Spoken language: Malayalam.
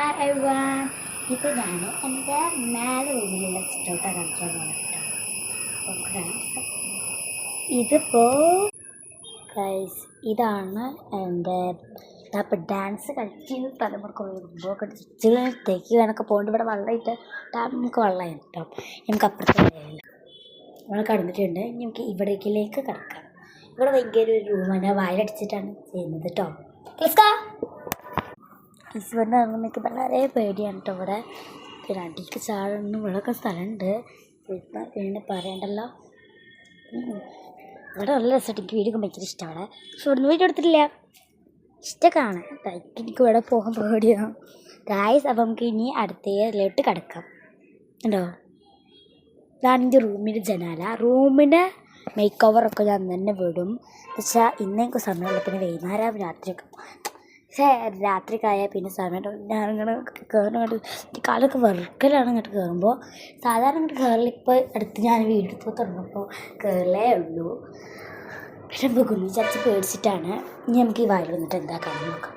Hi everyone. ഇപ്പോൾ ഞാൻ എൻ്റെ മേലെ റൂമിലുള്ള സിറ്റൗട്ടാണ് കളിക്കാൻ പോകുന്നത്. ഇതിപ്പോൾ ഗൈസ് ഇതാണ് എൻ്റെ അപ്പോൾ ഡാൻസ് കളിച്ച് തലമുറക്ക് മുമ്പൊക്കെ സ്വിച്ചുകളത്തേക്ക് വേണമൊക്കെ പോകേണ്ട. ഇവിടെ വെള്ളമായിട്ട് നമുക്ക് വെള്ളമായി കേട്ടോ. നമുക്ക് അപ്പുറത്തെ വെള്ളമില്ല, നമ്മൾ കടന്നിട്ടുണ്ട്. ഇനി നമുക്ക് ഇവിടേക്കിലേക്ക് കിടക്കാം. ഇവിടെ ഭയങ്കര ഒരു റൂമാണ്, വയലടിച്ചിട്ടാണ് ചെയ്യുന്നത് കേട്ടോ. ഈശ്വരനെ ഇറങ്ങുന്നൊക്കെ വളരെ പേടിയാണ് കേട്ടോ. ഇവിടെ പിന്നെ അടിക്ക് ചാടുന്നു, ഇവിടെയൊക്കെ സ്ഥലമുണ്ട്, പിന്നെ പറയണ്ടല്ലോ. ഇവിടെ നല്ല രസമായിട്ട് എനിക്ക് വീഡിയോ ഭയങ്കര ഇഷ്ടമാണ്. പക്ഷെ ഇവിടുന്ന് വീഡിയോ എടുത്തിട്ടില്ല, ഇഷ്ടമൊക്കെയാണ്. എനിക്ക് ഇവിടെ പോകാൻ പേടിയാണ് ഗായ്സ്. അപ്പം നമുക്ക് ഇനി അടുത്തയിലോട്ട് കിടക്കാം ഉണ്ടോ. ഇതാണ് എൻ്റെ റൂമിൻ്റെ ജനാല. റൂമിൻ്റെ മേക്ക് ഓവറൊക്കെ ഞാൻ തന്നെ വിടും. പക്ഷേ ഇന്നേക്ക് സമയമുള്ള പിന്നെ വൈകുന്നേരം രാത്രിയൊക്കെ. പക്ഷേ രാത്രിക്കായാൽ പിന്നെ സമയം ഞാനിങ്ങനെ കയറുന്നത് കാലൊക്കെ വെറുക്കലാണ്. ഇങ്ങോട്ട് കയറുമ്പോൾ സാധാരണ ഇങ്ങോട്ട് കയറിൽ ഇപ്പോൾ അടുത്ത് ഞാൻ വീടെടുത്ത് തുടങ്ങുമ്പോൾ കയറിലേ ഉള്ളൂ. പക്ഷെ പോകുന്നു വിചാരിച്ച് പേടിച്ചിട്ടാണ്. ഇനി നമുക്ക് ഈ വായിൽ വന്നിട്ട് എന്താ കാണാൻ നോക്കാം.